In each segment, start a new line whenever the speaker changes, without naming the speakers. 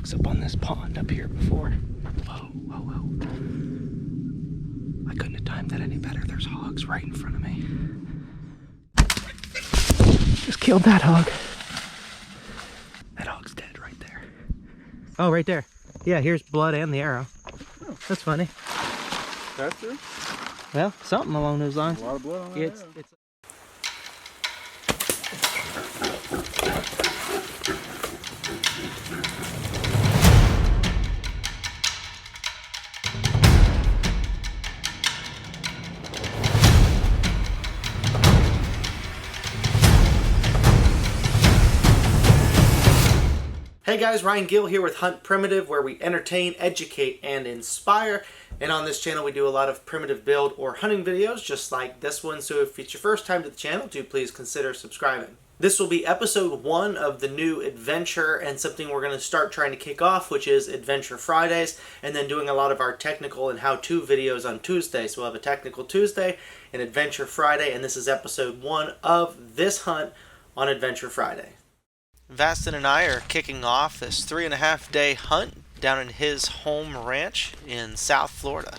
hogs up on this pond up here before. Whoa, whoa, whoa. I couldn't have timed that any better. There's hogs right in front of me. Just killed that hog. That hog's dead right there. Oh, right there. Yeah, here's blood and the arrow. Oh. That's funny.
That's true?
Well, something along those lines.
A lot of blood on that arrow.
Hey guys, Ryan Gill here with HuntPrimitive, where we entertain, educate, and inspire. And on this channel we do a lot of primitive build or hunting videos just like this one, so if it's your first time to the channel, do please consider subscribing. This will be episode 1 of the new adventure and something we're going to start trying to kick off, which is Adventure Fridays, and then doing a lot of our technical and how-to videos on Tuesday. So we'll have a Technical Tuesday, an Adventure Friday, and this is episode 1 of this hunt on Adventure Friday. Vastin and I are kicking off this 3.5-day hunt down in his home ranch in South Florida.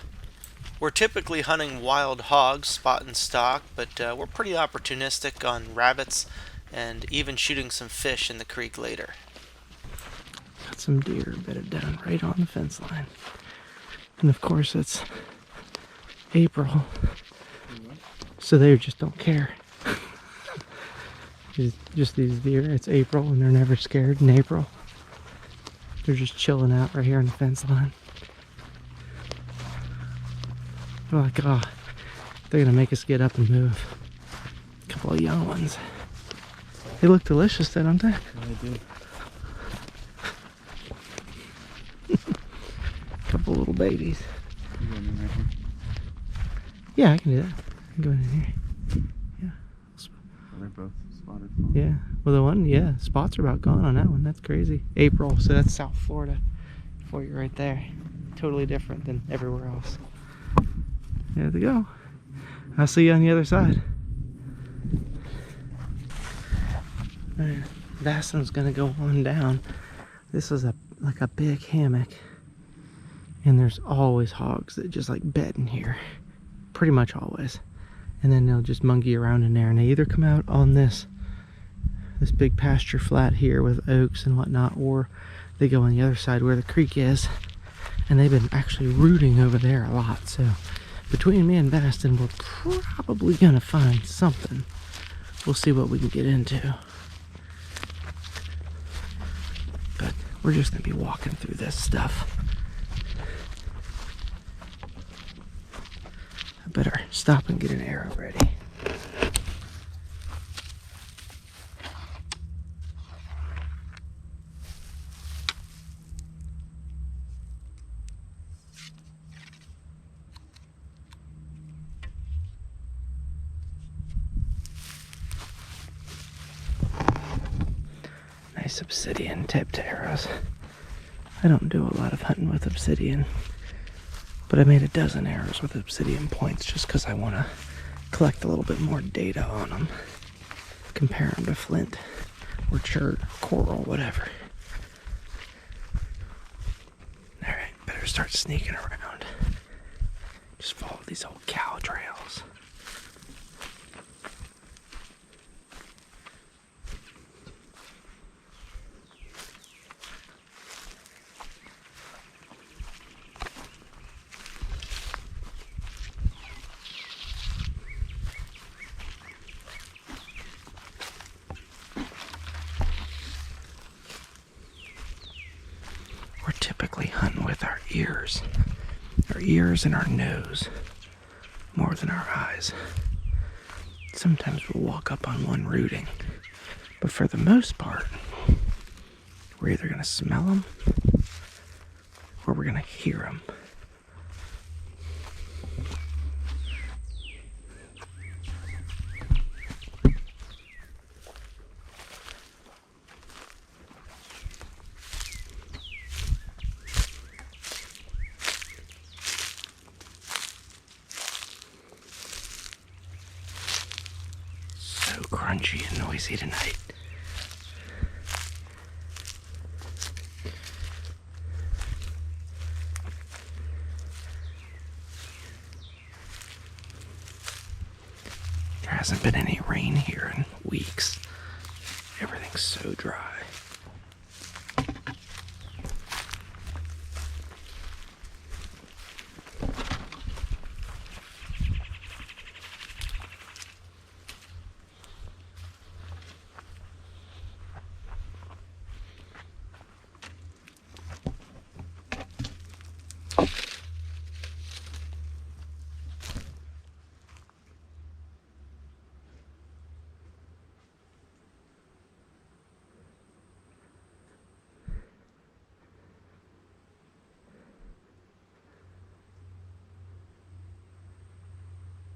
We're typically hunting wild hogs, spot and stalk, but we're pretty opportunistic on rabbits and even shooting some fish in the creek later. Got some deer bedded down right on the fence line. And of course it's April, so they just don't care. Just these deer, it's April and they're never scared in April. They're just chilling out right here on the fence line. They're like, oh, they're gonna make us get up and move. A couple of young ones. They look delicious though, don't they?
Yeah, they do.
Couple little babies.
You going in right here?
Yeah, I can do that. I can go in here. Yeah.
Are they both spotted?
Yeah. Well, the one, yeah, spots are about gone on that one. That's crazy. April, so that's South Florida for you right there. Totally different than everywhere else. There they go. I'll see you on the other side. Vastin's gonna go on down. This is like a big hammock, and there's always hogs that just like bed in here, pretty much always. And then they'll just monkey around in there, and they either come out on this big pasture flat here with oaks and whatnot, or they go on the other side where the creek is, and they've been actually rooting over there a lot. So between me and Vastin, we're probably gonna find something. We'll see what we can get into, but we're just gonna be walking through this stuff. I better stop and get an arrow ready. Nice obsidian tipped arrows. I don't do a lot of hunting with obsidian, but I made a dozen arrows with obsidian points just because I want to collect a little bit more data on them. Compare them to flint or chert, coral, whatever. Alright, better start sneaking around. Just follow these old cow trails. Typically hunting with our ears and our nose more than our eyes. Sometimes we'll walk up on one rooting, but for the most part, we're either going to smell them or we're going to hear them. Crunchy and noisy tonight. hasn't been any rain here in weeks. Everything's so dry.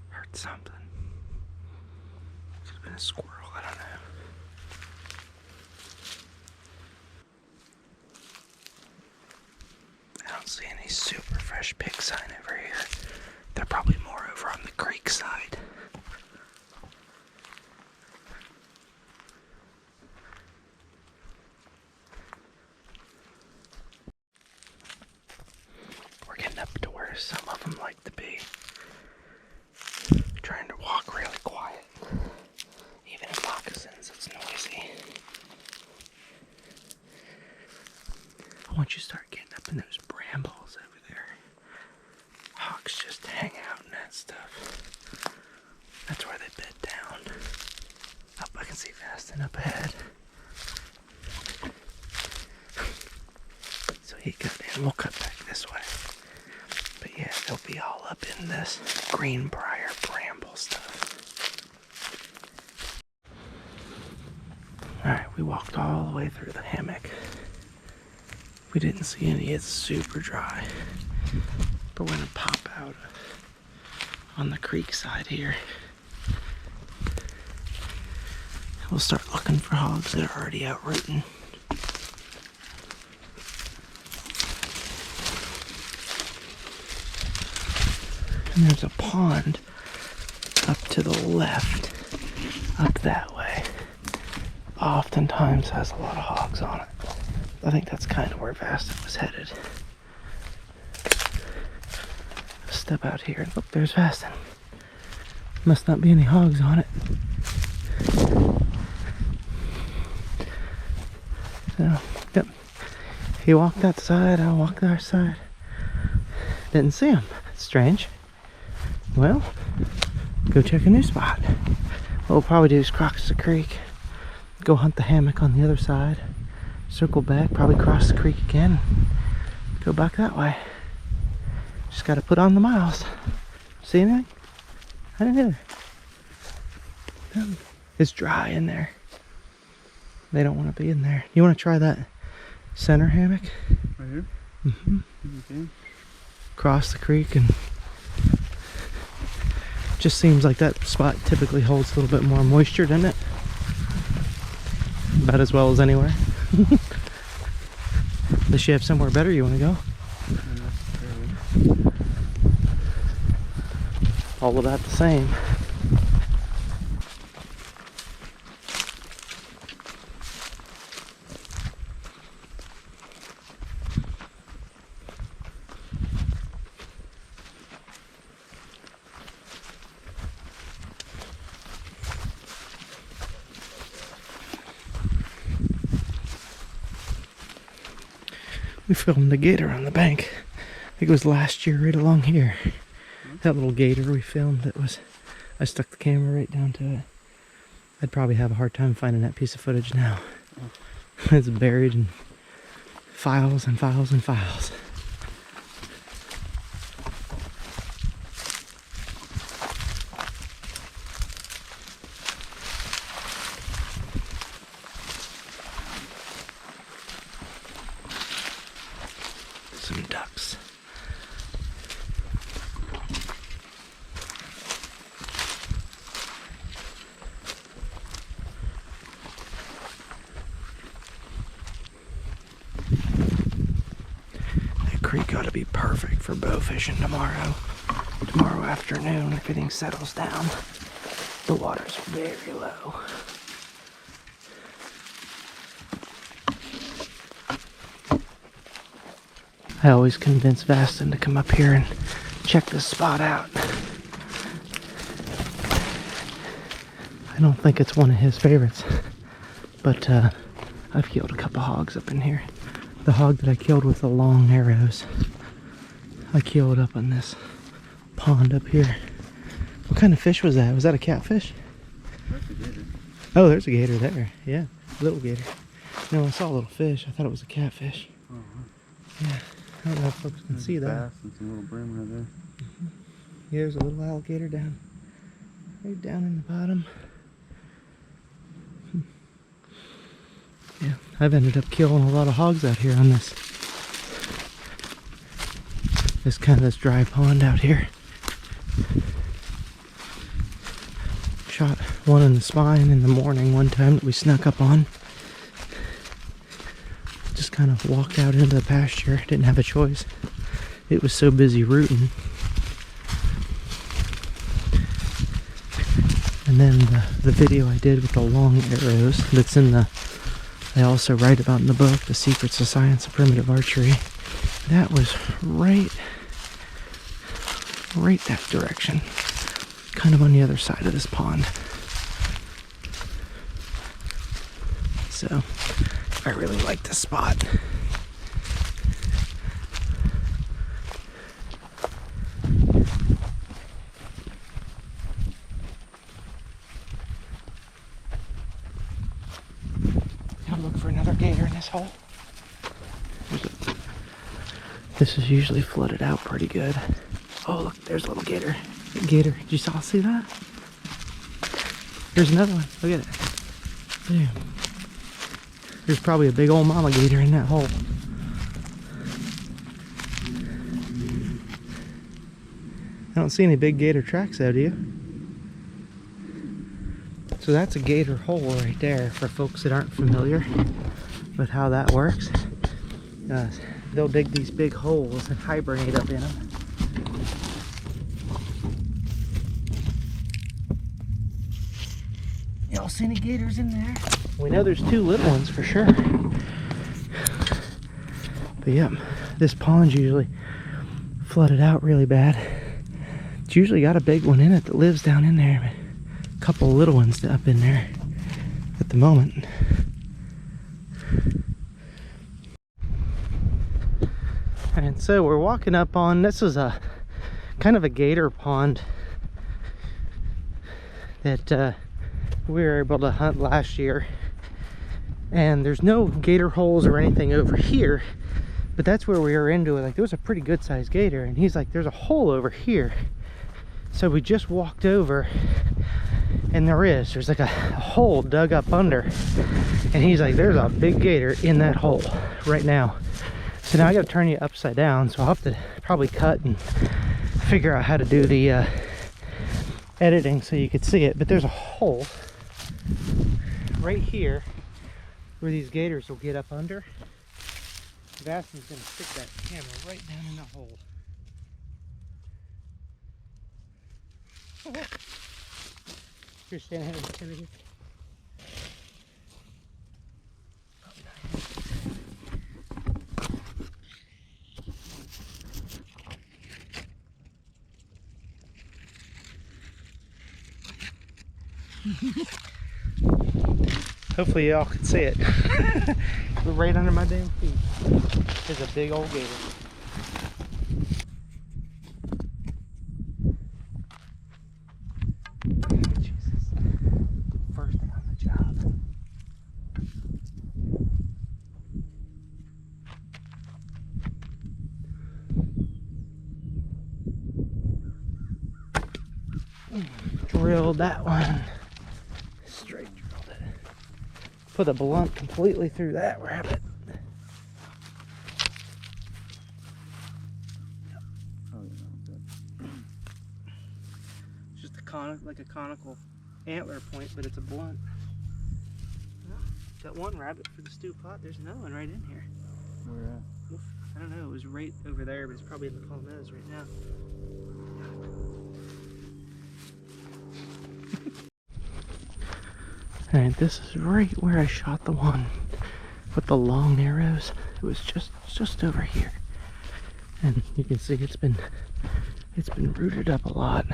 Heard something. Could have been a squirrel, I don't know. I don't see any super fresh pig sign over here. They're probably more over on the creek side. We're getting up to where some of them like to be. Trying to walk really quiet. Even in moccasins, it's noisy. But once you start getting up in those brambles over there, hogs just hang out in that stuff. That's where they bed down. Up, I can see Vastin up ahead. So he cut in. We'll cut back this way. But yeah, they'll be all up in this greenbrier bramble stuff. Alright, we walked all the way through the hammock. We didn't see any. It's super dry. But we're gonna pop out on the creek side here. We'll start looking for hogs that are already out rooting. And there's a pond up to the left, up that way. Oftentimes has a lot of hogs on it. I think that's kind of where Vastin was headed. Step out here and look, there's Vastin. Must not be any hogs on it. So, yep. He walked that side, I walked our side. Didn't see him. Strange. Well, go check a new spot. What we'll probably do is cross the creek, go hunt the hammock on the other side, circle back, probably cross the creek again, go back that way. Just gotta put on the miles. See anything? I didn't either. It's dry in there. They don't want to be in there. You want to try that center hammock?
Right here?
Mm-hmm.
Okay.
Cross the creek, and just seems like that spot typically holds a little bit more moisture, doesn't it? About as well as anywhere. Unless you have somewhere better you want to go. All about the same. We filmed the gator on the bank. I think it was last year right along here. That little gator we filmed, I stuck the camera right down to it. I'd probably have a hard time finding that piece of footage now. It's buried in files and files and files. Some ducks. That creek ought to be perfect for bow fishing tomorrow. Tomorrow afternoon, if everything settles down. The water's very low. I always convince Vastin to come up here and check this spot out. I don't think it's one of his favorites, but I've killed a couple hogs up in here. The hog that I killed with the long arrows, I killed up on this pond up here. What kind of fish was that? Was that a catfish?
That's a gator.
Oh, there's a gator there. Yeah, little gator. No, I saw a little fish. I thought it was a catfish. Yeah, I don't know if folks can see that.
Bass and some little brim right there.
Yeah, there's a little alligator down, right down in the bottom. Yeah, I've ended up killing a lot of hogs out here on this dry pond out here. Shot one in the spine in the morning one time that we snuck up on. Just kind of walked out into the pasture. Didn't have a choice. It was so busy rooting. And then the video I did with the long arrows that's in the, I also write about in the book, The Secrets of Science of Primitive Archery. That was right that direction. Kind of on the other side of this pond. So, I really like this spot. Gotta look for another gator in this hole. This is usually flooded out pretty good. Oh, look, there's a little gator. Gator, did you all see that? Here's another one. Look at it. Damn. There's probably a big old mama gator in that hole. I don't see any big gator tracks though, do you? So that's a gator hole right there for folks that aren't familiar with how that works. They'll dig these big holes and hibernate up in them. Y'all see any gators in there? We know there's two little ones for sure. But yep, this pond's usually flooded out really bad. It's usually got a big one in it that lives down in there. But a couple little ones up in there at the moment. And so we're walking up on, this is a kind of a gator pond that we were able to hunt last year. And there's no gator holes or anything over here, but that's where we were into it. Like, there was a pretty good sized gator, and he's like, there's a hole over here. So we just walked over, and there's like a hole dug up under, and he's like, there's a big gator in that hole right now. So now I gotta turn you upside down, so I'll have to probably cut and figure out how to do the editing so you could see it. But there's a hole right here where these gators will get up under. Vastin's gonna stick that camera right down in the hole. You're standing here with Timothy. Hopefully y'all can see it. We're right under my damn feet. There's a big old gator. Jesus. First day on the job. Drilled that one. Straight drilled it. Put a blunt completely through that rabbit. It's just like a conical antler point, but it's a blunt. Got one rabbit for the stew pot. There's another one right in here.
Where at?
I don't know. It was right over there, but it's probably in the palmettos right now. Alright, this is right where I shot the one with the long arrows. It was just over here. And you can see it's been rooted up a lot.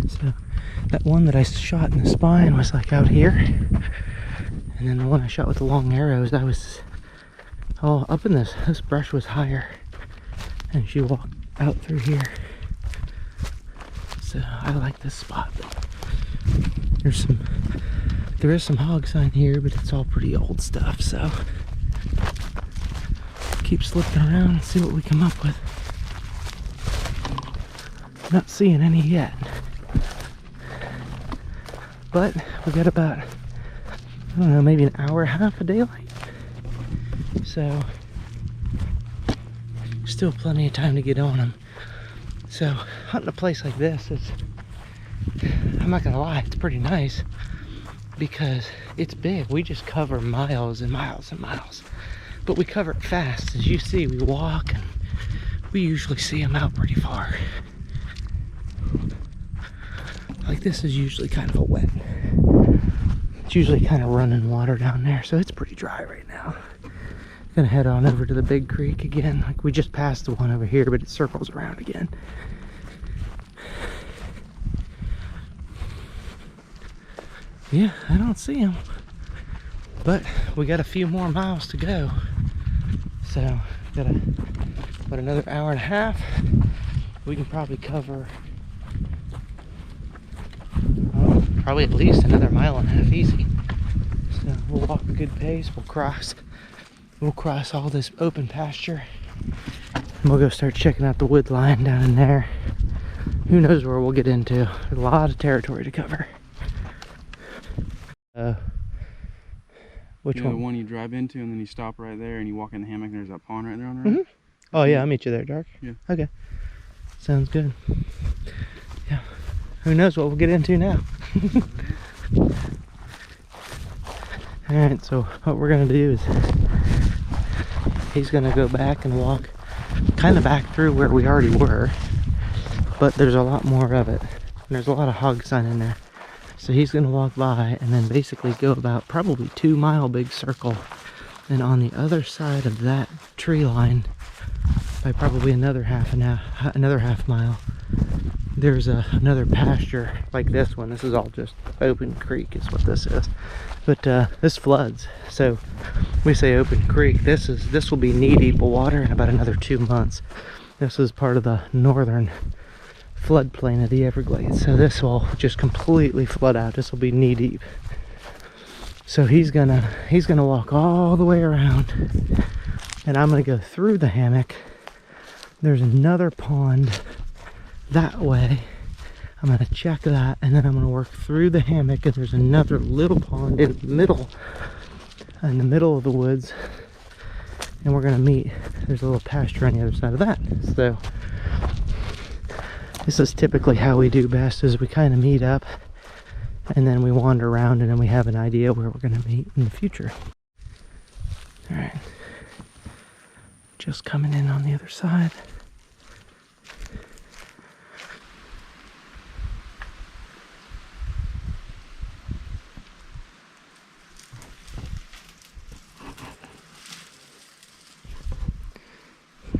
So That one that I shot in the spine was like out here. And then the one I shot with the long arrows, that was all up in this. This brush was higher. And she walked out through here. So I like this spot. There is some hog sign here, but it's all pretty old stuff, so keep slipping around and see what we come up with. Not seeing any yet. But we got about, I don't know, maybe an hour and a half of daylight. So still plenty of time to get on them. So hunting a place like this is, I'm not gonna lie, it's pretty nice because it's big. We just cover miles and miles and miles, but we cover it fast. As you see, we walk and we usually see them out pretty far. Like this is usually kind of a wet, it's usually kind of running water down there, so it's pretty dry right now. Gonna head on over to the big creek again. Like we just passed the one over here, but it circles around again. Yeah, I don't see him, but we got a few more miles to go, so got about another hour and a half. We can probably cover probably at least another mile and a half easy. So we'll walk a good pace. We'll cross all this open pasture, and we'll go start checking out the wood line down in there. Who knows where we'll get into? There's a lot of territory to cover. Which one?
The one you drive into and then you stop right there and you walk in the hammock and there's that pond right there on the right?
Oh yeah, I'll meet you there, Dark.
Yeah.
Okay. Sounds good. Yeah. Who knows what we'll get into now. Alright, so what we're going to do is he's going to go back and walk kind of back through where we already were, but there's a lot more of it. And there's a lot of hog sign in there. So he's going to walk by and then basically go about probably 2 mile big circle. And on the other side of that tree line, by probably another half mile, there's another pasture like this one. This is all just open creek is what this is. But this floods. So we say open creek. This will be knee-deep water in about another 2 months. This is part of the northern floodplain of the Everglades, so this will just completely flood out. This will be knee deep. So he's gonna walk all the way around, and I'm gonna go through the hammock. There's another pond that way. I'm gonna check that, and then I'm gonna work through the hammock, and there's another little pond in the middle of the woods, and we're gonna meet. There's a little pasture on the other side of that. So this is typically how we do best, is we kind of meet up and then we wander around and then we have an idea where we're going to meet in the future. All right, just coming in on the other side.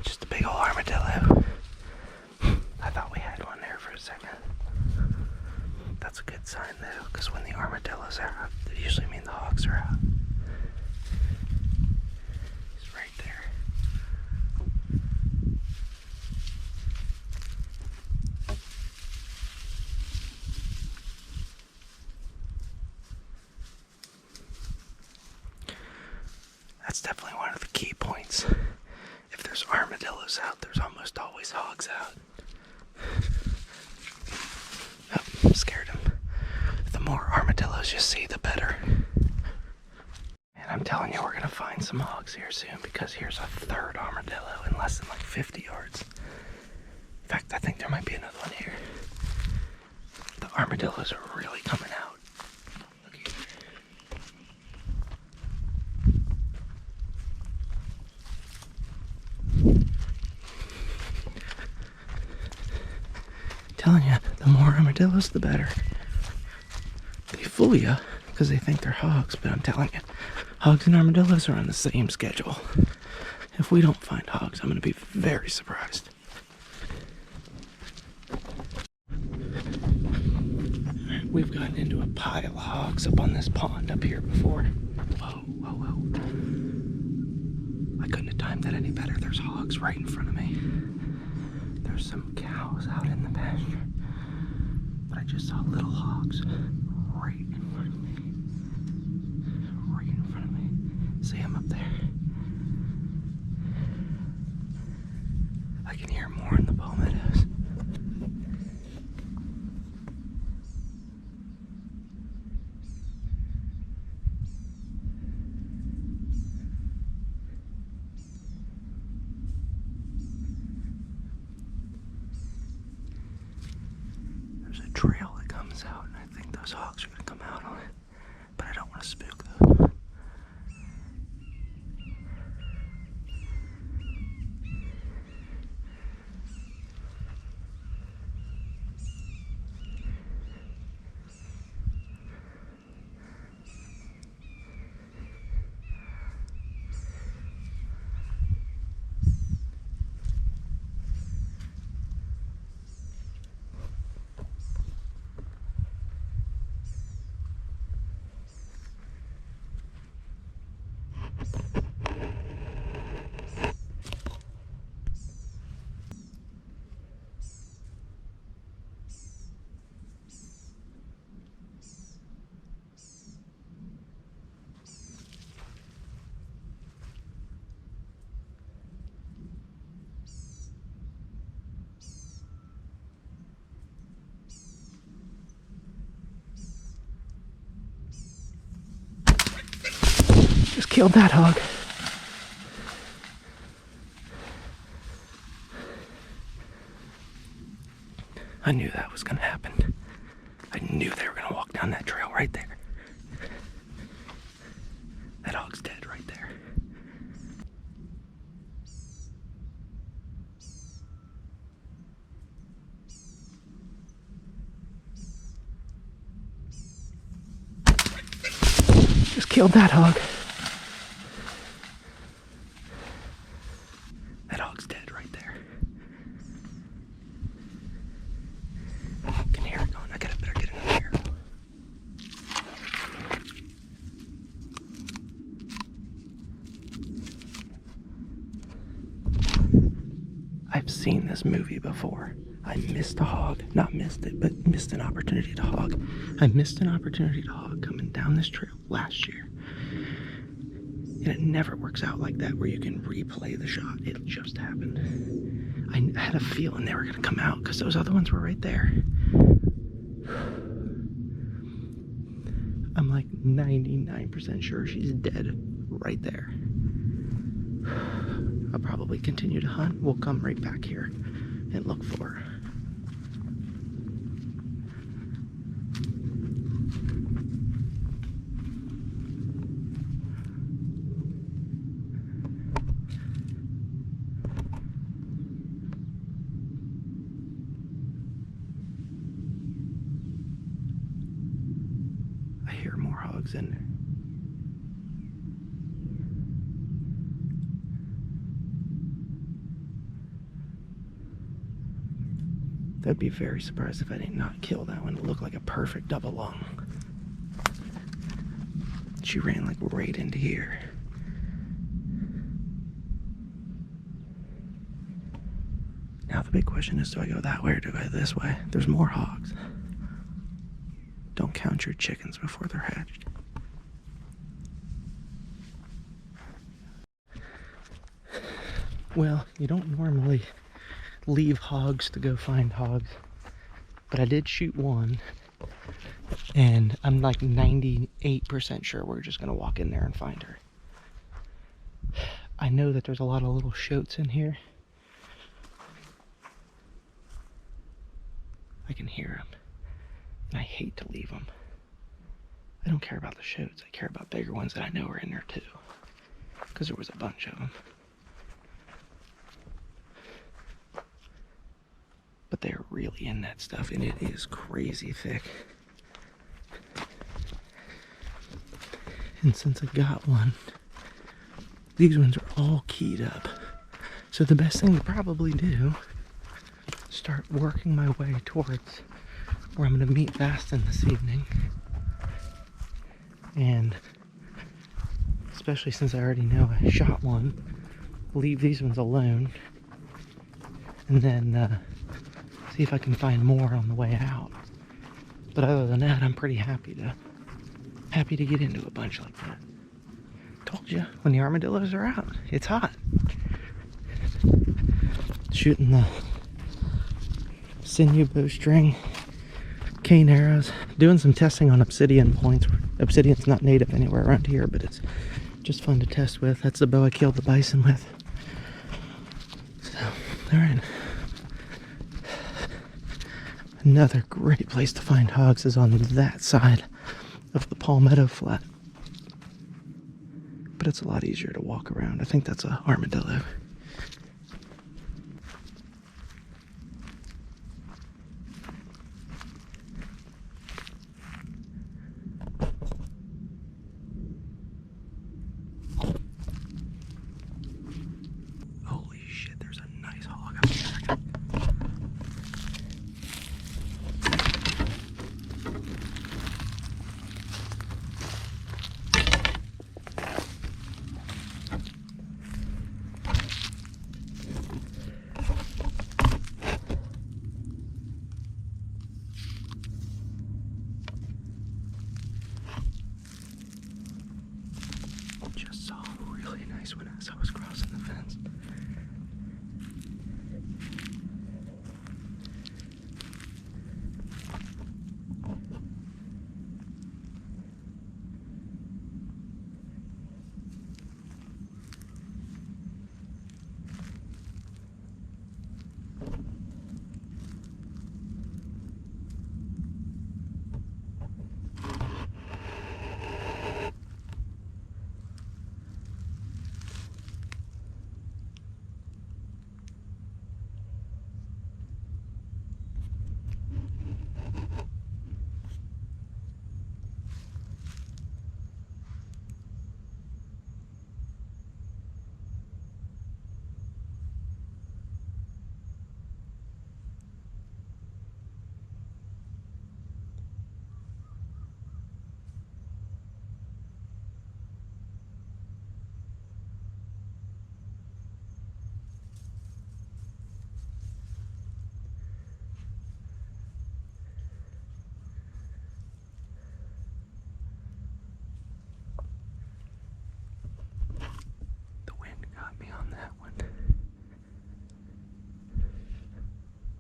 Just a big old armadillo. I thought we had one there for a second. That's a good sign though, because when the armadillos are out, they usually mean the hogs are out. He's right there. That's definitely one of the key points. If there's armadillos out, there's almost always hogs out. Oh, scared him. The more armadillos you see, the better. And I'm telling you, we're gonna find some hogs here soon, because here's a third armadillo in less than like 50 yards. In fact, I think there might be another one here. The armadillos are really coming out. Look here. Telling you, the more armadillos, the better. They fool you because they think they're hogs, but I'm telling you, hogs and armadillos are on the same schedule. If we don't find hogs, I'm going to be very surprised. We've gotten into a pile of hogs up on this pond up here before. Whoa, whoa, whoa. I couldn't have timed that any better. There's hogs right in front of me. There's some cows out in the pasture. But I just saw little hogs right in front of me. Right in front of me. See them up there? I can hear more in the palmettos. There's a trail that comes out, and I think those hogs are going to come out on it. But I don't want to spook them. Just killed that hog. I knew that was gonna happen. I knew they were gonna walk down that trail right there. That hog's dead right there. Just killed that hog. That hog's dead right there. I can hear it going. I better get in there. I've seen this movie before. I missed a hog. Not missed it, but missed an opportunity to hog. I missed an opportunity to hog coming down this trail last year. And it never works out like that where you can replay the shot. It just happened. I had a feeling they were going to come out because those other ones were right there. I'm like 99% sure she's dead right there. I'll probably continue to hunt. We'll come right back here and look for her. I hear more hogs in there. I'd be very surprised if I did not kill that one. It looked like a perfect double lung. She ran like right into here. Now the big question is, do I go that way or do I go this way? There's more hogs. Don't count your chickens before they're hatched. Well, you don't normally leave hogs to go find hogs, but I did shoot one, and I'm like 98% sure we're just gonna walk in there and find her. I know that there's a lot of little shoats in here. I can hear them, and I hate to leave them. I don't care about the shoats. I care about bigger ones that I know are in there too, because there was a bunch of them. But they're really in that stuff, and it is crazy thick. And since I got one, these ones are all keyed up. So the best thing to probably do, start working my way towards where I'm going to meet Vastin this evening. And especially since I already know I shot one, leave these ones alone. And then see if I can find more on the way out. But other than that, I'm pretty happy to get into a bunch like that. Told you, when the armadillos are out, it's hot. Shooting the sinew bowstring, cane arrows, doing some testing on obsidian points. Obsidian's not native anywhere around here, but it's just fun to test with. That's the bow I killed the bison with. So, alright. Another great place to find hogs is on that side of the Palmetto Flat. But it's a lot easier to walk around. I think that's an armadillo. Holy shit, there's a nice hog up here. Just saw a really nice one as I was crossing the fence.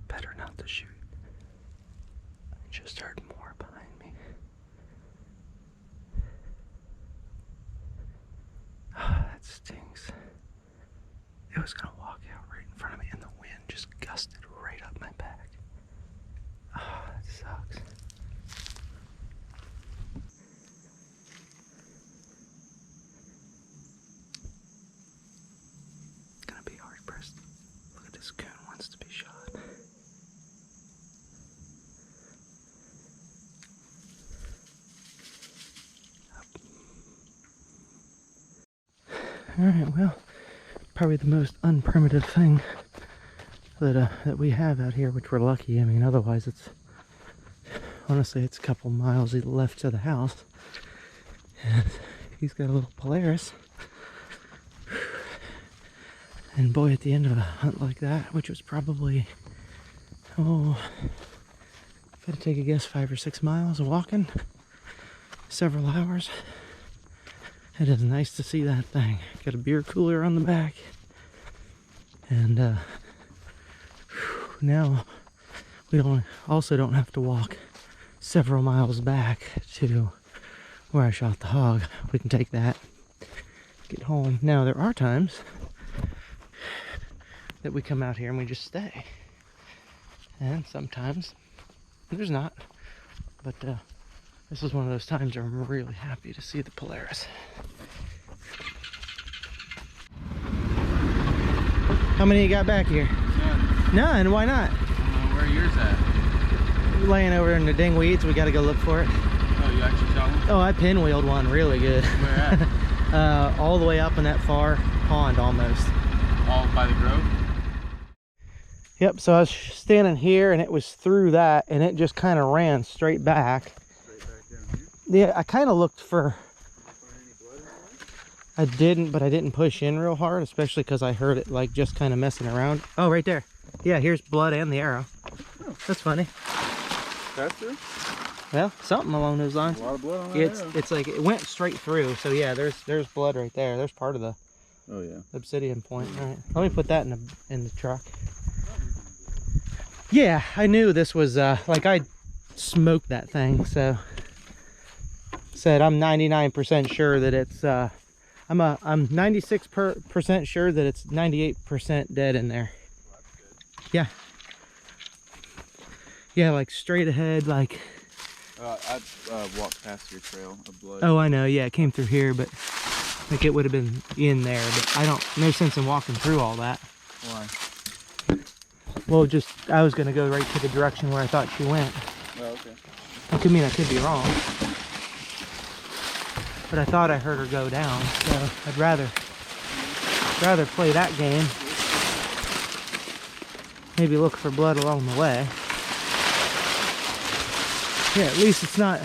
Better not to shoot. I just heard more behind me. Ah, that stings. It was gonna walk out right in front of me and the wind just gusted right up my back. Ah, that sucks. It's gonna be hard pressed. Look at this coon wants to be shot. Alright, well, probably the most unprimitive thing that we have out here, which we're lucky. I mean, otherwise it's, honestly, it's a couple miles left to the house. And he's got a little Polaris. And boy, at the end of a hunt like that, which was probably, if I had to take a guess, 5 or 6 miles of walking, several hours. It is nice to see that thing. Got a beer cooler on the back. And now we also don't have to walk several miles back to where I shot the hog. We can take that, get home. Now there are times that we come out here and we just stay. And sometimes there's not. But this is one of those times where I'm really happy to see the Polaris. How many you got back here?
None.
None? Why not?
Where are yours at?
Laying over in the ding weeds. We got to go look for it.
Oh, you actually shot one?
Oh, I pinwheeled one really good.
Where at?
All the way up in that far pond almost.
All by the grove?
Yep, so I was standing here and it was through that and it just kind of ran straight back.
Straight back down here?
Yeah, I kind of looked for...
Did you find any blood in there?
I didn't, but I didn't push in real hard, especially because I heard it like just kind of messing around. Oh, right there. Yeah, here's blood and the arrow.
Oh.
That's funny.
That's through?
Well, something along those lines.
A lot of blood on that arrow.
It's like it went straight through. So yeah, there's blood right there. There's part of the obsidian point. All right, let me put that in the truck. Yeah, I knew this was like I smoked that thing. So said I'm 99% sure that it's I'm 96% sure that it's 98% dead in there. Yeah. Yeah, like straight ahead, like.
I walked past your trail of blood.
Oh, I know. Yeah, it came through here, but like it would have been in there. But I don't. No sense in walking through all that.
Why?
Well, just I was gonna go right to the direction where I thought she went.
Oh, okay.
That could mean I could be wrong. But I thought I heard her go down, so I'd rather play that game. Maybe look for blood along the way. Yeah, at least it's not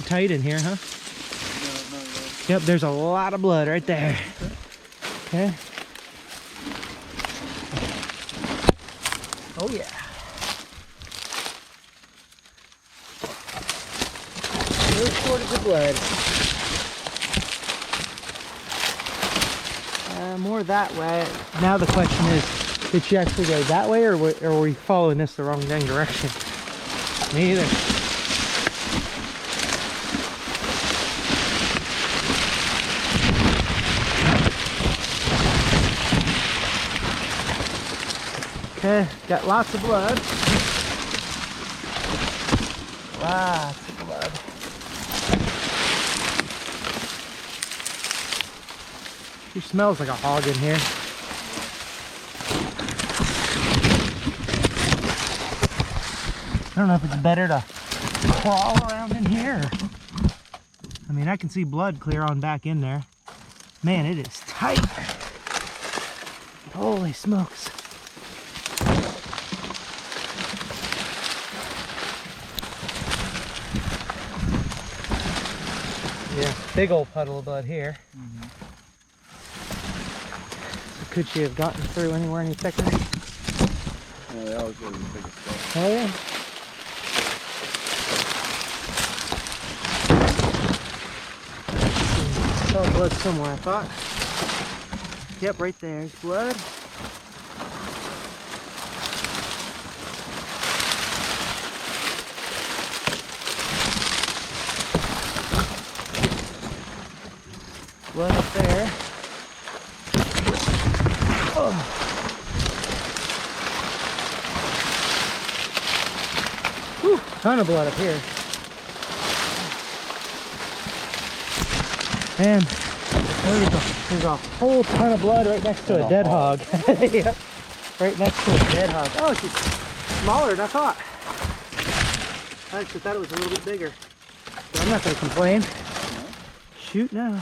tight in here, huh?
No, not really.
Yep, there's a lot of blood right there. Okay. Oh yeah. No shortage of blood. More that way. Now the question is, did she actually go that way, or were we following this the wrong dang direction? Me either. Okay, got lots of blood. Lots of blood. She smells like a hog in here. I don't know if it's better to crawl around in here. I mean, I can see blood clear on back in there. Man, it is tight. Holy smokes. Yeah, big old puddle of blood here.
Mm-hmm.
So could she have gotten through anywhere any thicker?
Yeah, that was really the biggest stuff.
Oh yeah. Saw blood somewhere, I thought. Yep, right there's blood. Blood up there. Oh. Whew, ton of blood up here. And there's a whole ton of blood right next to a dead hog. Yep. Right next to a dead hog. Oh, she's smaller than I thought. I actually thought it was a little bit bigger. But I'm not going to complain. No? Shoot, no.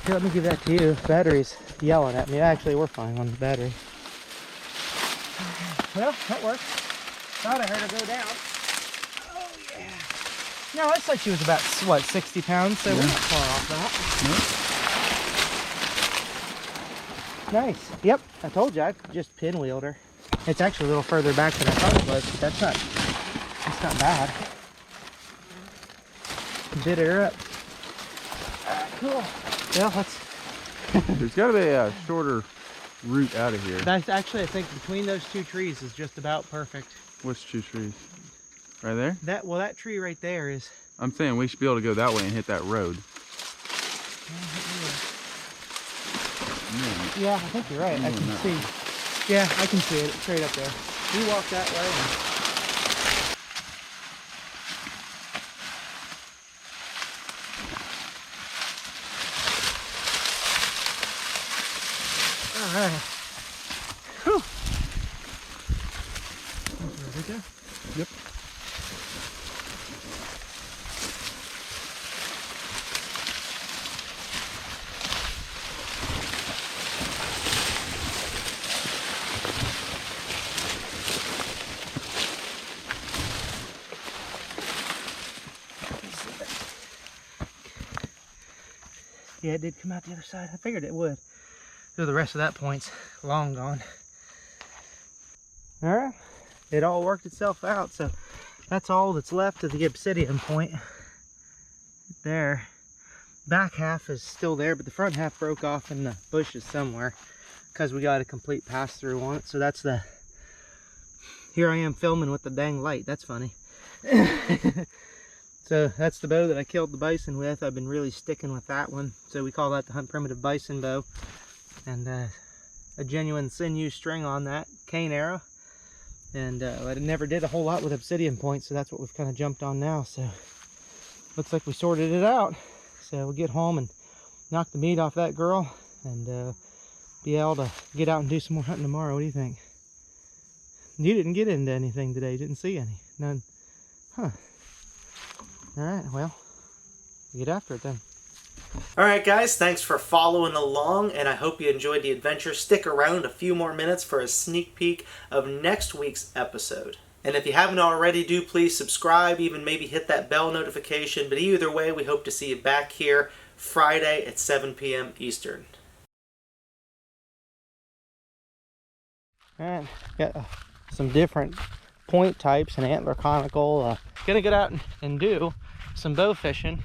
Here, let me give that to you. Battery's yelling at me. Actually, we're fine on the battery. Well, that worked. Thought I heard her go down. Oh, yeah. No, I thought she was about, what, 60 pounds, so we're not far off that. No? Nice. Yep, I told you, I just pinwheeled her. It's actually a little further back than I thought it was, but that's not bad. Bit her up. Cool. Well, let's...
There's got to be a shorter route out of here.
That's actually, I think, between those two trees is just about perfect.
Which two trees? Right there?
That tree right there is...
I'm saying we should be able to go that way and hit that road.
Yeah, I think you're right. I can see. Yeah, I can see it. It's straight up there. You walk that way. All right. Whew.
Yep.
Yeah, it did come out the other side. I figured it would. So the rest of that point's long gone. All right, it all worked itself out. So that's all that's left of the obsidian point. There. Back half is still there, but the front half broke off in the bushes somewhere because we got a complete pass through on it. So that's the, here I am filming with the dang light. That's funny. So that's the bow that I killed the bison with. I've been really sticking with that one. So we call that the HuntPrimitive bison bow. And a genuine sinew string on that cane arrow. And I never did a whole lot with obsidian points, so that's what we've kind of jumped on now. So looks like we sorted it out. So we'll get home and knock the meat off that girl and be able to get out and do some more hunting tomorrow. What do you think? You didn't get into anything today. Didn't see any. None. Huh. Alright, well, get after it then. Alright guys, thanks for following along, and I hope you enjoyed the adventure. Stick around a few more minutes for a sneak peek of next week's episode. And if you haven't already, do please subscribe, even maybe hit that bell notification. But either way, we hope to see you back here Friday at 7 p.m. Eastern. Alright, got some different point types and antler conical. Gonna get out and do some bow fishing